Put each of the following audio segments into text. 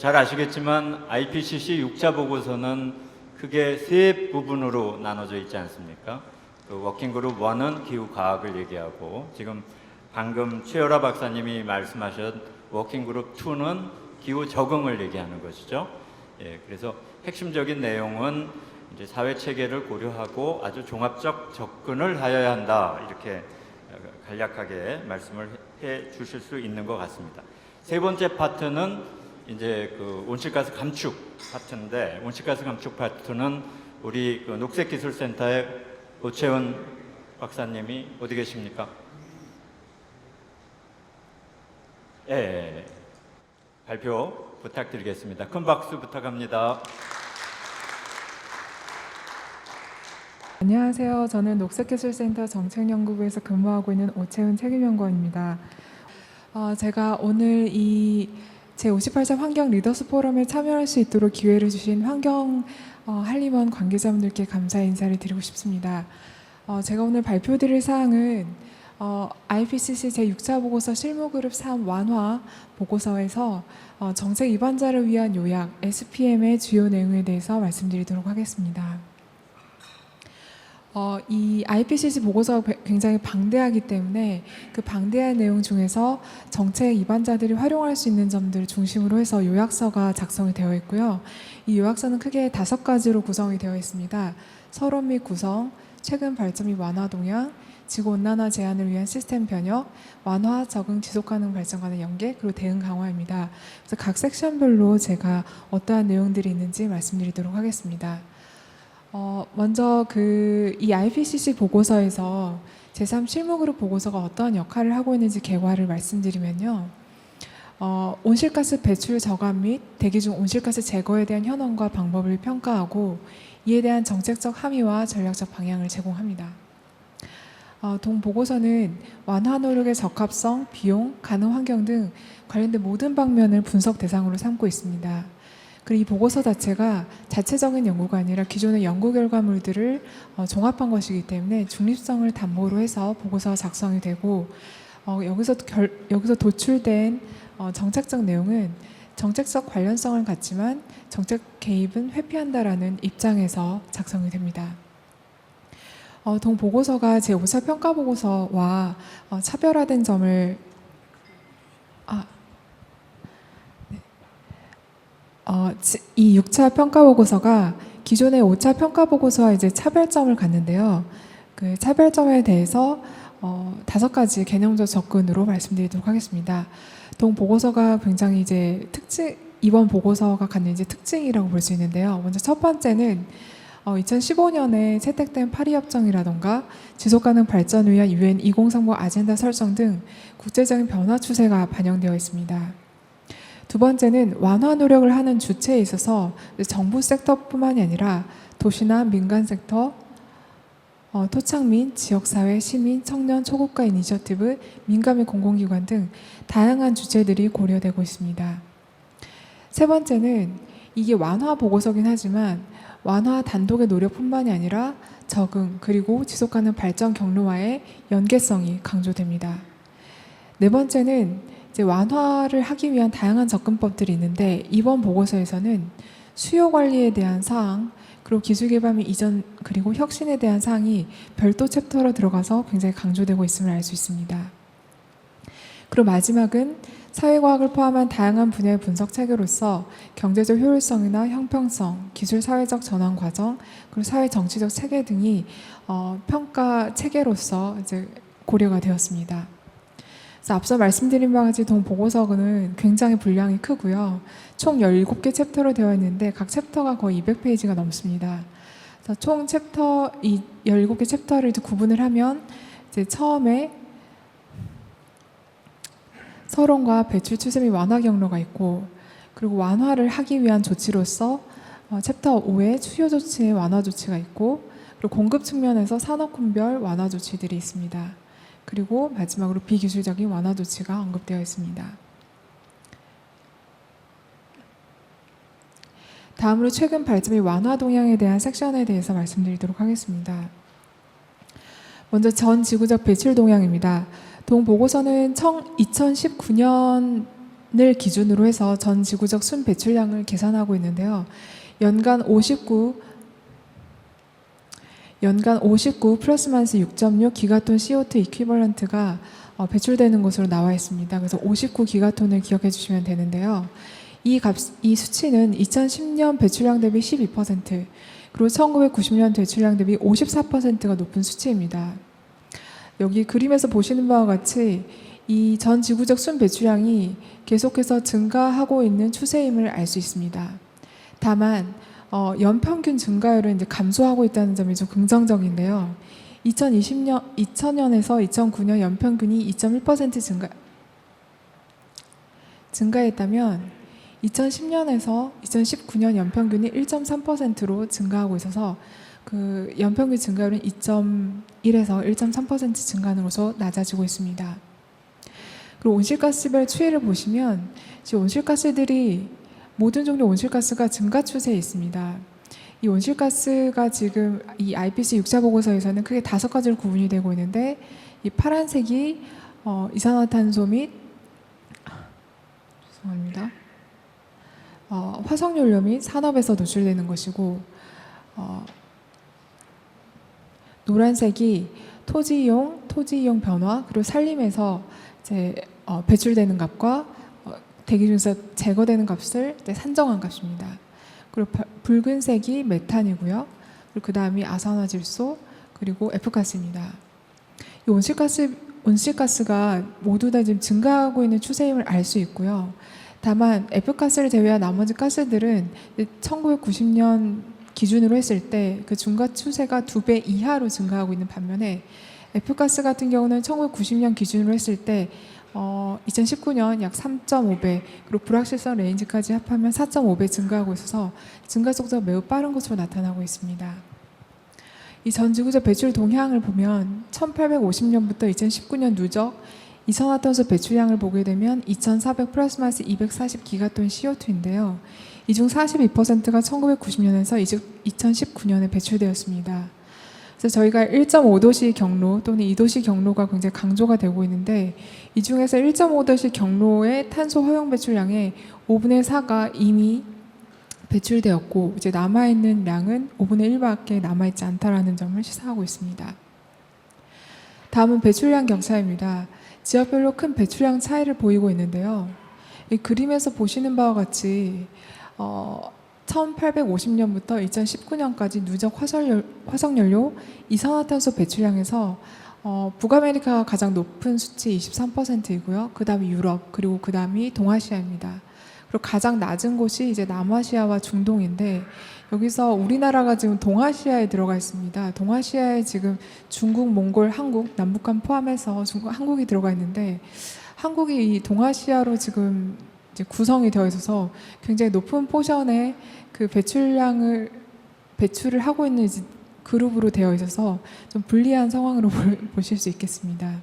잘 아시겠지만 IPCC 6차 보고서는 크게 세 부분으로 나눠져 있지 않습니까? 그 워킹그룹 1은 기후과학을 얘기하고 지금 방금 최열아 박사님이 말씀하신 워킹그룹 2는 기후 적응을 얘기하는 것이죠. 예, 그래서 핵심적인 내용은 이제 사회 체계를 고려하고 아주 종합적 접근을 하여야 한다, 이렇게 간략하게 말씀을 해 주실 수 있는 것 같습니다. 세 번째 파트는 이제 그 온실가스 감축 파트인데, 온실가스 감축 파트는 우리 그 녹색기술센터의 오채훈 박사님이 어디 계십니까? 예, 발표 부탁드리겠습니다. 큰 박수 부탁합니다. 안녕하세요. 저는 녹색기술센터 정책연구부에서 근무하고 있는 오채훈 책임연구원입니다. 제가 오늘 이 제58차 환경 리더스 포럼에 참여할 수 있도록 기회를 주신 환경 한림원 관계자분들께 감사의 인사를 드리고 싶습니다. 제가 오늘 발표드릴 사항은 IPCC 제6차 보고서 실무그룹 3 완화 보고서에서 정책 입안자를 위한 요약 SPM의 주요 내용에 대해서 말씀드리도록 하겠습니다. 이 IPCC 보고서가 굉장히 방대하기 때문에 그 방대한 내용 중에서 정책 입안자들이 활용할 수 있는 점들을 중심으로 해서 요약서가 작성이 되어 있고요. 이 요약서는 크게 5가지로 구성이 되어 있습니다. 서론 및 구성, 최근 발전 및 완화 동향, 지구온난화 제한을 위한 시스템 변혁, 완화, 적응, 지속가능 발전 간의 연계, 그리고 대응 강화입니다. 그래서 각 섹션별로 제가 어떠한 내용들이 있는지 말씀드리도록 하겠습니다. 먼저 이 IPCC 보고서에서 제3 실무그룹 보고서가 어떠한 역할을 하고 있는지 개괄을 말씀드리면요. 온실가스 배출 저감 및 대기 중 온실가스 제거에 대한 현황과 방법을 평가하고 이에 대한 정책적 함의와 전략적 방향을 제공합니다. 동 보고서는 완화 노력의 적합성, 비용, 가능 환경 등 관련된 모든 방면을 분석 대상으로 삼고 있습니다. 그리고 이 보고서 자체가 자체적인 연구가 아니라 기존의 연구 결과물들을 종합한 것이기 때문에 중립성을 담보로 해서 보고서가 작성이 되고 여기서 도출된 정책적 내용은 정책적 관련성을 갖지만 정책 개입은 회피한다라는 입장에서 작성이 됩니다. 동 보고서가 제5차 평가 보고서와 차별화된 점을 이 6차 평가 보고서가 기존의 5차 평가 보고서와 이제 차별점을 갖는데요. 그 차별점에 대해서 5가지 개념적 접근으로 말씀드리도록 하겠습니다. 동 보고서가 굉장히 이제 이번 보고서가 갖는 이제 특징이라고 볼 수 있는데요. 먼저 첫 번째는 2015년에 채택된 파리협정이라던가 지속가능 발전을 위한 UN 2030 아젠다 설정 등 국제적인 변화 추세가 반영되어 있습니다. 두 번째는 완화 노력을 하는 주체에 있어서 정부 섹터뿐만이 아니라 도시나 민간 섹터, 토착민, 지역사회, 시민, 청년, 초국가 이니셔티브, 민간 및 공공기관 등 다양한 주체들이 고려되고 있습니다. 세 번째는 이게 완화 보고서긴 하지만 완화 단독의 노력뿐만이 아니라 적응 그리고 지속가능 발전 경로와의 연계성이 강조됩니다. 네 번째는 이제 완화를 하기 위한 다양한 접근법들이 있는데 이번 보고서에서는 수요 관리에 대한 사항, 그리고 기술 개발 및 이전 그리고 혁신에 대한 사항이 별도 챕터로 들어가서 굉장히 강조되고 있음을 알 수 있습니다. 그리고 마지막은 사회과학을 포함한 다양한 분야의 분석 체계로서 경제적 효율성이나 형평성, 기술 사회적 전환 과정, 그리고 사회 정치적 체계 등이 평가 체계로서 이제 고려가 되었습니다. 그래서 앞서 말씀드린 바와 같이 동 보고서는 굉장히 분량이 크고요. 총 17개 챕터로 되어 있는데 각 챕터가 거의 200페이지가 넘습니다. 그래서 총 챕터 17개 챕터를 이제 구분을 하면 이제 처음에 서론과 배출 추세 및 완화 경로가 있고, 그리고 완화를 하기 위한 조치로서 챕터 5에 수요 조치의 완화 조치가 있고, 그리고 공급 측면에서 산업군별 완화 조치들이 있습니다. 그리고 마지막으로 비기술적인 완화 조치가 언급되어 있습니다. 다음으로 최근 발전 및 완화 동향에 대한 섹션에 대해서 말씀드리도록 하겠습니다. 먼저 전 지구적 배출 동향입니다. 동 보고서는 2019년 기준으로 해서 전 지구적 순 배출량을 계산하고 있는데요. 연간 59 플러스 마이너스 6.6 기가톤 CO2 이퀴벌런트가 배출되는 것으로 나와 있습니다. 그래서 59 기가톤을 기억해 주시면 되는데요. 이 수치는 2010년 배출량 대비 12%, 그리고 1990년 배출량 대비 54%가 높은 수치입니다. 여기 그림에서 보시는 바와 같이 이 전 지구적 순 배출량이 계속해서 증가하고 있는 추세임을 알 수 있습니다. 다만 연평균 증가율은 이제 감소하고 있다는 점이 좀 긍정적인데요. 2000년에서 2009년 연평균이 2.1% 증가했다면 2010년에서 2019년 연평균이 1.3%로 증가하고 있어서 그 연평균 증가율은 2.1에서 1.3% 증가하는 것으로 낮아지고 있습니다. 그리고 온실가스별 추이를 보시면 지금 온실가스들이 모든 종류 온실가스가 증가 추세에 있습니다. 이 온실가스가 지금 이 IPCC 6차 보고서에서는 크게 5가지로 구분이 되고 있는데, 이 파란색이 이산화탄소 및 화석연료 및 산업에서 노출되는 것이고, 노란색이 토지 이용 변화, 그리고 산림에서 이제 배출되는 값과 대기 중에서 제거되는 값을 산정한 값입니다. 그리고 붉은색이 메탄이고요. 그리고 그 다음이 아산화질소, 그리고 F가스입니다. 이 온실가스가 모두 다 지금 증가하고 있는 추세임을 알 수 있고요. 다만 F가스를 제외한 나머지 가스들은 1990년 기준으로 했을 때 그 증가 추세가 2배 이하로 증가하고 있는 반면에, F가스 같은 경우는 1990년 기준으로 했을 때 2019년 약 3.5배, 그리고 불확실성 레인지까지 합하면 4.5배 증가하고 있어서 증가 속도가 매우 빠른 것으로 나타나고 있습니다. 이 전 지구적 배출 동향을 보면 1850년부터 2019년 누적 이산화탄소 배출량을 보게 되면 2,400 플러스 마이너스 240 기가톤 CO2인데요. 이 중 42%가 1990년에서 2019년에 배출되었습니다. 그래서 저희가 1.5도시 경로 또는 2도시 경로가 굉장히 강조가 되고 있는데, 이 중에서 1.5도시 경로의 탄소 허용 배출량의 5분의 4가 이미 배출되었고, 이제 남아있는 양은 5분의 1밖에 남아있지 않다라는 점을 시사하고 있습니다. 다음은 배출량 격차입니다. 지역별로 큰 배출량 차이를 보이고 있는데요. 이 그림에서 보시는 바와 같이 1850년부터 2019년까지 누적 화석연료 이산화탄소 배출량에서 북아메리카가 가장 높은 수치 23%이고요. 그 다음이 유럽, 그리고 그 다음이 동아시아입니다. 그리고 가장 낮은 곳이 이제 남아시아와 중동인데, 여기서 우리나라가 지금 동아시아에 들어가 있습니다. 동아시아에 지금 중국, 몽골, 한국, 남북한 포함해서 한국이 들어가 있는데, 한국이 이 동아시아로 지금 이제 구성이 되어 있어서 굉장히 높은 포션의 그 배출을 하고 있는 그룹으로 되어 있어서 좀 불리한 상황으로 보실 수 있겠습니다.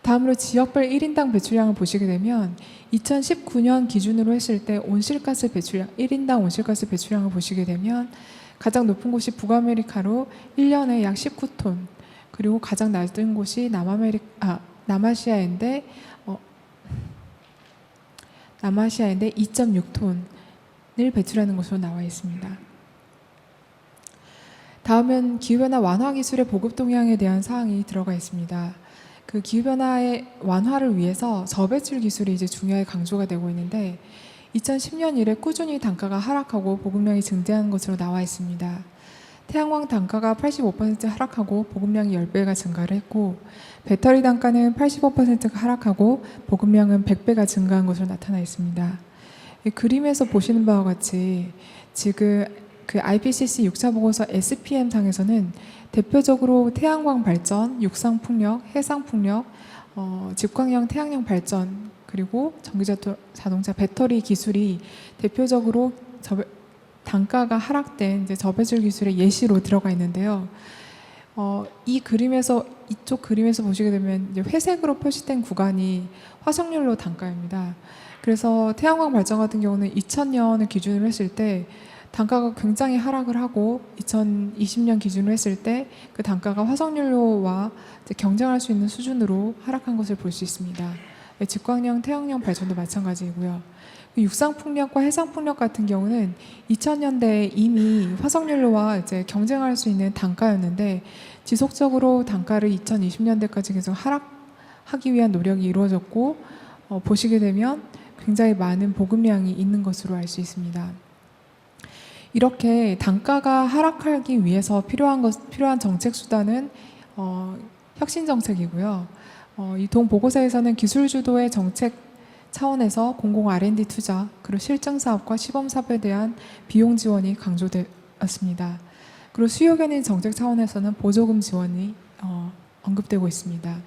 다음으로 지역별 1인당 배출량을 보시게 되면 2019년 기준으로 했을 때 온실가스 배출량, 1인당 온실가스 배출량을 보시게 되면 가장 높은 곳이 북아메리카로 1년에 약 19톤, 그리고 가장 낮은 곳이 남아시아인데 2.6톤을 배출하는 것으로 나와 있습니다. 다음은 기후변화 완화 기술의 보급 동향에 대한 사항이 들어가 있습니다. 그 기후변화의 완화를 위해서 저배출 기술이 이제 중요하게 강조가 되고 있는데, 2010년 이래 꾸준히 단가가 하락하고 보급량이 증대하는 것으로 나와 있습니다. 태양광 단가가 85% 하락하고 보급량이 10배가 증가를 했고, 배터리 단가는 85%가 하락하고 보급량은 100배가 증가한 것으로 나타나 있습니다. 이 그림에서 보시는 바와 같이 지금 그 IPCC 6차 보고서 SPM 상에서는 대표적으로 태양광 발전, 육상 풍력, 해상 풍력, 직광형 태양력 발전, 그리고 전기자동차 배터리 기술이 대표적으로 단가가 하락된 이제 저배출 기술의 예시로 들어가 있는데요. 이쪽 그림에서 보시게 되면 이제 회색으로 표시된 구간이 화석연료 단가입니다. 그래서 태양광 발전 같은 경우는 2000년을 기준으로 했을 때 단가가 굉장히 하락을 하고, 2020년 기준으로 했을 때 그 단가가 화석연료와 경쟁할 수 있는 수준으로 하락한 것을 볼 수 있습니다. 직광형, 태양형 발전도 마찬가지이고요. 육상풍력과 해상풍력 같은 경우는 2000년대에 이미 화석연료와 이제 경쟁할 수 있는 단가였는데 지속적으로 단가를 2020년대까지 계속 하기 위한 노력이 이루어졌고 보시게 되면 굉장히 많은 보급량이 있는 것으로 알 수 있습니다. 이렇게 단가가 하락하기 위해서 필요한 정책 수단은 혁신 정책이고요. 이 동 보고서에서는 기술 주도의 정책 차원에서 공공 R&D 투자 그리고 실증 사업과 시범 사업에 대한 비용 지원이 강조되었습니다. 그리고 수요 견인 정책 차원에서는 보조금 지원이 언급되고 있습니다.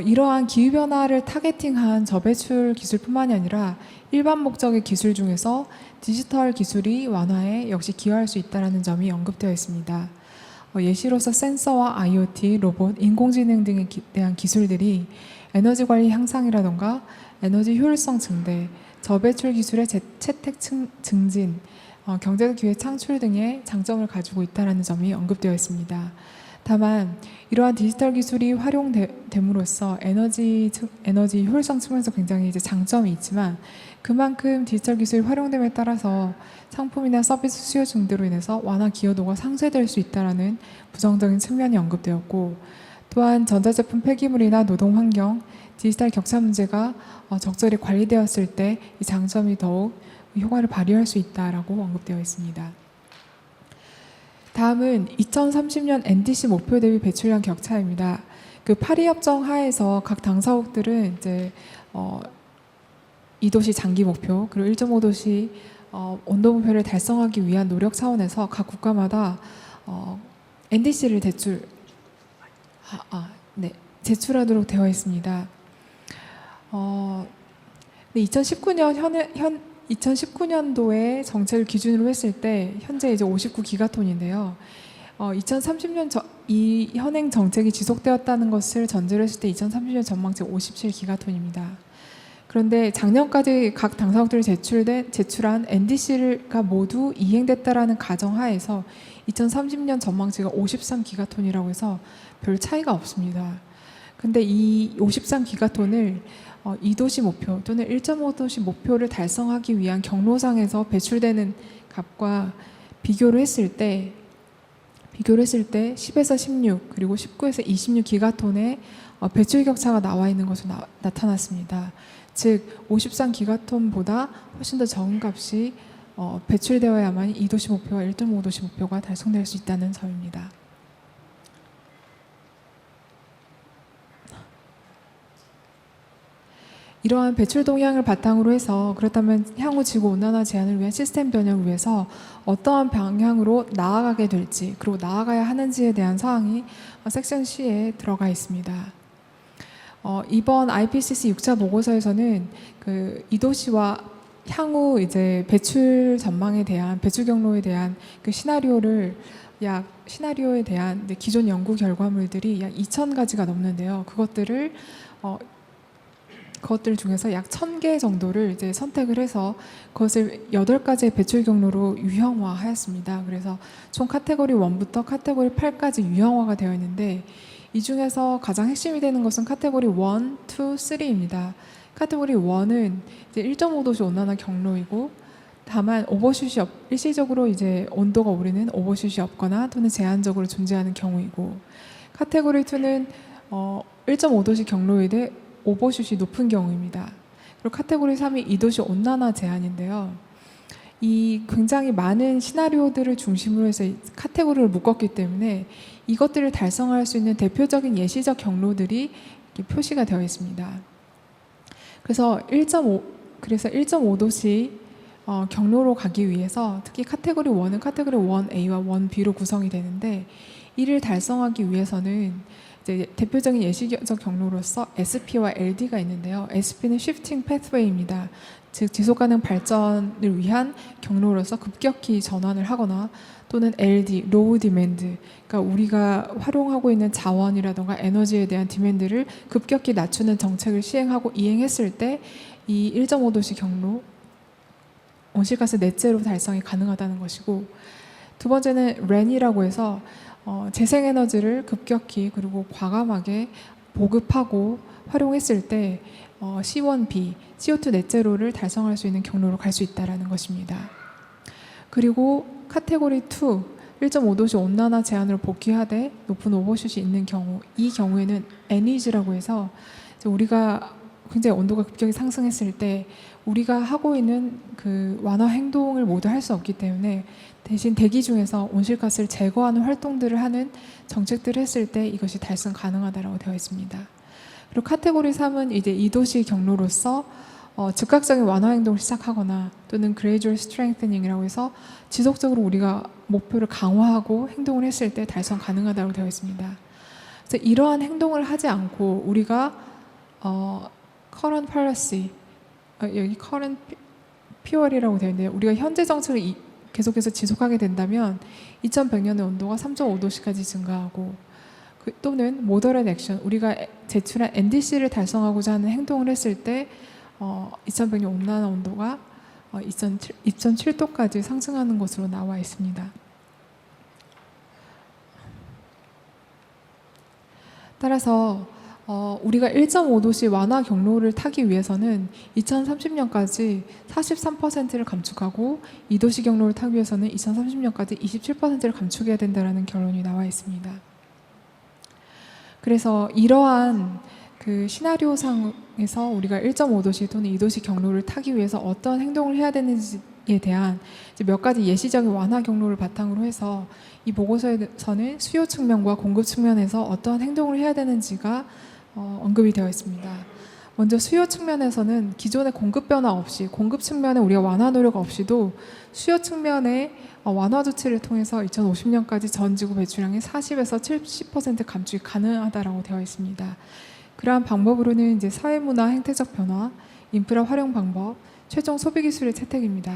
이러한 기후변화를 타겟팅한 저배출 기술뿐만이 아니라 일반 목적의 기술 중에서 디지털 기술이 완화에 역시 기여할 수 있다는 점이 언급되어 있습니다. 예시로서 센서와 IoT, 로봇, 인공지능 등에 대한 기술들이 에너지 관리 향상이라던가 에너지 효율성 증대, 저배출 기술의 채택 증진, 경제 기회 창출 등의 장점을 가지고 있다는 점이 언급되어 있습니다. 다만 이러한 디지털 기술이 활용됨으로써 에너지 효율성 측면에서 굉장히 이제 장점이 있지만 그만큼 디지털 기술이 활용됨에 따라서 상품이나 서비스 수요 증대로 인해서 완화 기여도가 상쇄될 수 있다는 부정적인 측면이 언급되었고 또한 전자제품 폐기물이나 노동 환경, 디지털 격차 문제가 적절히 관리되었을 때 이 장점이 더욱 효과를 발휘할 수 있다라고 언급되어 있습니다. 다음은 2030년 NDC 목표 대비 배출량 격차입니다. 그 파리 협정 하에서 각 당사국들은 이제 2도시 장기 목표 그리고 1.5도시 온도 목표를 달성하기 위한 노력 차원에서 각 국가마다 NDC를 제출하도록 되어 있습니다. 2019년도에 정책을 기준으로 했을 때 현재 이제 59기가톤인데요. 2030년 이 현행 정책이 지속되었다는 것을 전제로 했을 때 2030년 전망치 57기가톤입니다. 그런데 작년까지 각 당사국들이 제출한 NDC가 모두 이행됐다라는 가정하에서 2030년 전망치가 53기가톤이라고 해서 별 차이가 없습니다. 근데 이 53기가톤을 2도시 목표 또는 1.5도시 목표를 달성하기 위한 경로상에서 배출되는 값과 비교를 했을 때 10에서 16 그리고 19에서 26기가톤의 배출 격차가 나와 있는 것으로 나타났습니다. 즉 53기가톤보다 훨씬 더 적은 값이 배출되어야만 2도시 목표와 1.5도시 목표가 달성될 수 있다는 점입니다. 이러한 배출 동향을 바탕으로 해서 그렇다면 향후 지구 온난화 제한을 위한 시스템 변형을 위해서 어떠한 방향으로 나아가게 될지 그리고 나아가야 하는지에 대한 사항이 섹션 C에 들어가 있습니다. 이번 IPCC 6차 보고서에서는 그 2도시와 향후 이제 배출 전망에 대한 배출 경로에 대한 그 시나리오에 대한 기존 연구 결과물들이 약 2,000가지가 넘는데요. 그것들 중에서 약 1,000개 정도를 이제 선택을 해서 그것을 8가지의 배출 경로로 유형화하였습니다. 그래서 총 카테고리 1부터 카테고리 8까지 유형화가 되어 있는데 이 중에서 가장 핵심이 되는 것은 카테고리 1, 2, 3입니다. 카테고리 1은 이제 1.5도씨 온난화 경로이고 다만 오버슛이 일시적으로 이제 온도가 오르는 오버슛이 없거나 또는 제한적으로 존재하는 경우이고 카테고리 2는 1.5도씨 경로에 대해 오버슛이 높은 경우입니다. 그리고 카테고리 3이 2도씨 온난화 제한인데요. 이 굉장히 많은 시나리오들을 중심으로 해서 카테고리를 묶었기 때문에 이것들을 달성할 수 있는 대표적인 예시적 경로들이 이렇게 표시가 되어 있습니다. 그래서 1.5도씨 경로로 가기 위해서 특히 카테고리 1은 카테고리 1A와 1B로 구성이 되는데 이를 달성하기 위해서는 이제 대표적인 예시적 경로로서 SP와 LD가 있는데요. SP는 Shifting Pathway입니다. 즉 지속가능 발전을 위한 경로로서 급격히 전환을 하거나 또는 LD, Low Demand, 그러니까 우리가 활용하고 있는 자원이라든가 에너지에 대한 디맨드를 급격히 낮추는 정책을 시행하고 이행했을 때 이 1.5도씨 경로 온실가스 넷제로 달성이 가능하다는 것이고 두 번째는 REN이라고 해서 재생에너지를 급격히 그리고 과감하게 보급하고 활용했을 때 C1B, CO2 넷제로를 달성할 수 있는 경로로 갈 수 있다는 것입니다. 그리고 카테고리 2, 1.5도씨 온난화 제한으로 복귀하되 높은 오버슛이 있는 경우, 이 경우에는 NEG라고 해서 이제 우리가 굉장히 온도가 급격히 상승했을 때 우리가 하고 있는 그 완화 행동을 모두 할 수 없기 때문에 대신 대기 중에서 온실가스를 제거하는 활동들을 하는 정책들을 했을 때 이것이 달성 가능하다고 되어 있습니다. 그리고 카테고리 3은 이제 2도시 경로로서 즉각적인 완화 행동을 시작하거나 또는 gradual strengthening이라고 해서 지속적으로 우리가 목표를 강화하고 행동을 했을 때 달성 가능하다고 되어 있습니다. 그래서 이러한 행동을 하지 않고 우리가 current policy, 여기 current fuel이라고 되어 있는데 우리가 현재 정책을 계속해서 지속하게 된다면 2100년의 온도가 3.5도씨까지 증가하고 또는 moderate action, 우리가 제출한 NDC를 달성하고자 하는 행동을 했을 때 2100년 온난화 온도가 2.7도까지 상승하는 것으로 나와 있습니다. 따라서 우리가 1.5도씨 완화 경로를 타기 위해서는 2030년까지 43%를 감축하고 2도씨 경로를 타기 위해서는 2030년까지 27%를 감축해야 된다는 결론이 나와 있습니다. 그래서 이러한 그 시나리오상에서 우리가 1.5도씨 또는 2도씨 경로를 타기 위해서 어떤 행동을 해야 되는지에 대한 이제 몇 가지 예시적인 완화 경로를 바탕으로 해서 이 보고서에서는 수요 측면과 공급 측면에서 어떠한 행동을 해야 되는지가 언급이 되어 있습니다. 먼저 수요 측면에서는 기존의 공급 변화 없이 공급 측면에 우리가 완화 노력 없이도 수요 측면에 완화 조치를 통해서 2050년까지 전 지구 배출량의 40에서 70% 감축이 가능하다고 되어 있습니다. 그러한 방법으로는 이제 사회문화 행태적 변화, 인프라 활용 방법, 최종 소비 기술의 채택입니다.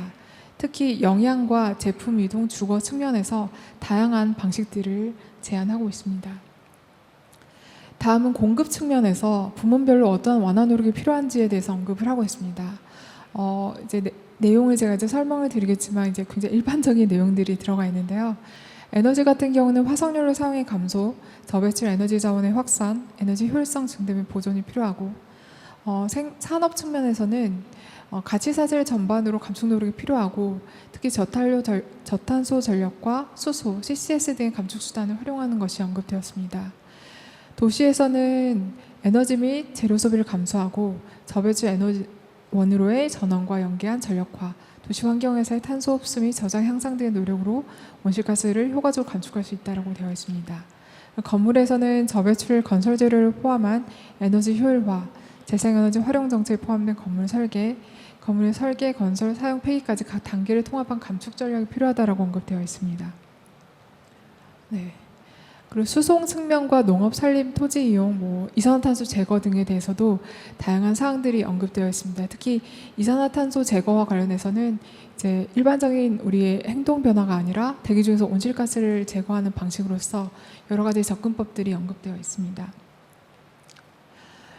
특히 영양과 제품 이동, 주거 측면에서 다양한 방식들을 제안하고 있습니다. 다음은 공급 측면에서 부문별로 어떠한 완화 노력이 필요한지에 대해서 언급을 하고 있습니다. 이제 내용을 제가 이제 설명을 드리겠지만 이제 굉장히 일반적인 내용들이 들어가 있는데요. 에너지 같은 경우는 화석연료 사용의 감소, 저배출 에너지 자원의 확산, 에너지 효율성 증대 및 보존이 필요하고 산업 측면에서는 가치사슬 전반으로 감축 노력이 필요하고 특히 저탄소 전력과 수소, CCS 등의 감축 수단을 활용하는 것이 언급되었습니다. 도시에서는 에너지 및 재료 소비를 감소하고 저배출 에너지 원으로의 전원과 연계한 전력화, 도시 환경에서의 탄소 흡수 및 저장 향상 등의 노력으로 온실가스를 효과적으로 감축할 수 있다고 되어 있습니다. 건물에서는 저배출 건설 재료를 포함한 에너지 효율화, 재생에너지 활용 정책이 포함된 건물의 설계, 건설, 사용 폐기까지 각 단계를 통합한 감축 전략이 필요하다고 언급되어 있습니다. 네. 그리고 수송 측면과 농업, 산림, 토지 이용, 이산화탄소 제거 등에 대해서도 다양한 사항들이 언급되어 있습니다. 특히 이산화탄소 제거와 관련해서는 이제 일반적인 우리의 행동 변화가 아니라 대기 중에서 온실가스를 제거하는 방식으로서 여러 가지 접근법들이 언급되어 있습니다.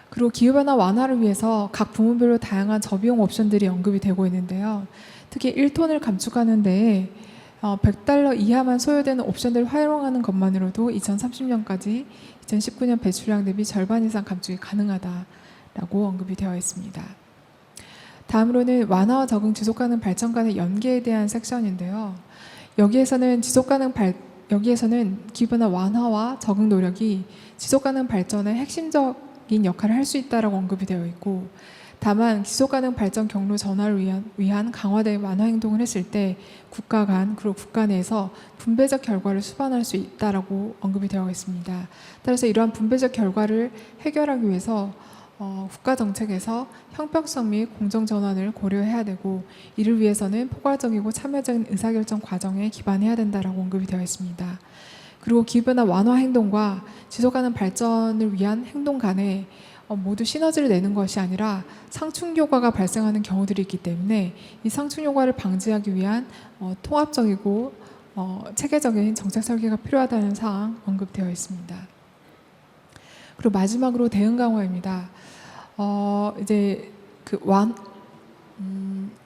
그리고 기후변화 완화를 위해서 각 부문별로 다양한 저비용 옵션들이 언급이 되고 있는데요. 특히 1톤을 감축하는 데에 $100 이하만 소요되는 옵션들을 활용하는 것만으로도 2030년까지 2019년 배출량 대비 절반 이상 감축이 가능하다라고 언급이 되어 있습니다. 다음으로는 완화와 적응 지속가능 발전 간의 연계에 대한 섹션인데요. 여기에서는 기후변화 완화와 적응 노력이 지속가능 발전의 핵심적인 역할을 할 수 있다고 언급이 되어 있고 다만 지속가능 발전 경로 전환을 위한 강화된 완화 행동을 했을 때 국가 간 그리고 국가 내에서 분배적 결과를 수반할 수 있다라고 언급이 되어 있습니다. 따라서 이러한 분배적 결과를 해결하기 위해서 국가 정책에서 형평성 및 공정 전환을 고려해야 되고 이를 위해서는 포괄적이고 참여적인 의사결정 과정에 기반해야 된다라고 언급이 되어 있습니다. 그리고 기후변화 완화 행동과 지속가능 발전을 위한 행동 간에 모두 시너지를 내는 것이 아니라 상충 효과가 발생하는 경우들이 있기 때문에 이 상충 효과를 방지하기 위한 통합적이고 체계적인 정책 설계가 필요하다는 사항 언급되어 있습니다. 그리고 마지막으로 대응 강화입니다.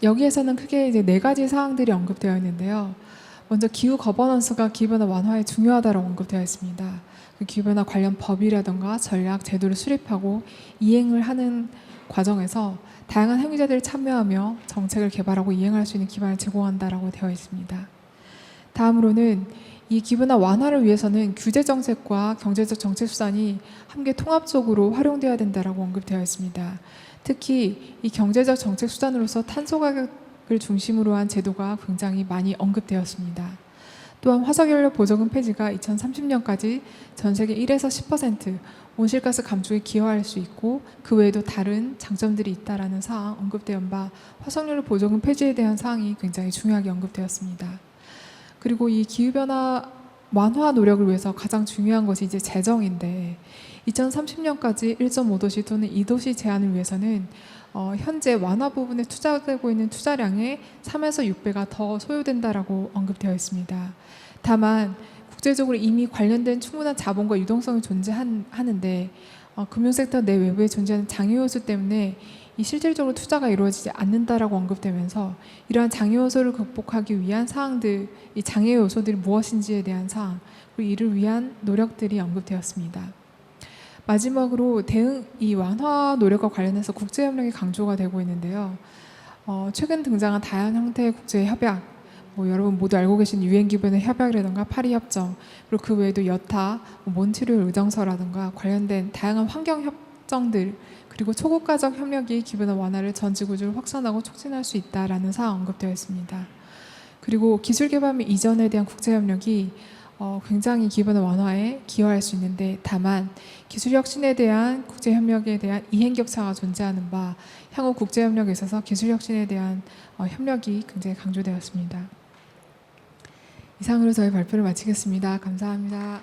여기에서는 크게 이제 4가지 사항들이 언급되어 있는데요. 먼저 기후 거버넌스가 기후변화 완화에 중요하다고 언급되어 있습니다. 그 기후변화 관련 법이라든가 전략, 제도를 수립하고 이행을 하는 과정에서 다양한 행위자들이 참여하며 정책을 개발하고 이행할 수 있는 기반을 제공한다라고 되어 있습니다. 다음으로는 이 기후변화 완화를 위해서는 규제 정책과 경제적 정책 수단이 함께 통합적으로 활용되어야 된다라고 언급되어 있습니다. 특히 이 경제적 정책 수단으로서 탄소 가격을 중심으로 한 제도가 굉장히 많이 언급되었습니다. 또한 화석연료 보조금 폐지가 2030년까지 전 세계 1에서 10% 온실가스 감축에 기여할 수 있고 그 외에도 다른 장점들이 있다라는 사항 언급되어 바 화석연료 보조금 폐지에 대한 사항이 굉장히 중요하게 언급되었습니다. 그리고 이 기후변화 완화 노력을 위해서 가장 중요한 것이 이제 재정인데 2030년까지 1.5도시 또는 2도시 제한을 위해서는 현재 완화 부분에 투자되고 있는 투자량의 3에서 6배가 더 소요된다라고 언급되어 있습니다. 다만 국제적으로 이미 관련된 충분한 자본과 유동성이 존재하는데 금융섹터 내 외부에 존재하는 장애 요소 때문에 이 실질적으로 투자가 이루어지지 않는다라고 언급되면서 이러한 장애 요소를 극복하기 위한 사항들, 이 장애 요소들이 무엇인지에 대한 사항, 그리고 이를 위한 노력들이 언급되었습니다. 마지막으로 대응 이 완화 노력과 관련해서 국제협력이 강조가 되고 있는데요. 최근 등장한 다양한 형태의 국제 협약, 여러분 모두 알고 계신 유엔 기구의 협약이라든가 파리 협정, 그리고 그 외에도 여타 몬트리올 의정서라든가 관련된 다양한 환경 협정들, 그리고 초국가적 협력이 기후변화 완화를 전 지구적으로 확산하고 촉진할 수 있다라는 사항 언급되어 있습니다. 그리고 기술 개발 및 이전에 대한 국제 협력이 굉장히 기후변화 완화에 기여할 수 있는데 다만 기술 혁신에 대한 국제 협력에 대한 이행 격차가 존재하는 바 향후 국제 협력에 있어서 기술 혁신에 대한 협력이 굉장히 강조되었습니다. 이상으로 저희 발표를 마치겠습니다. 감사합니다.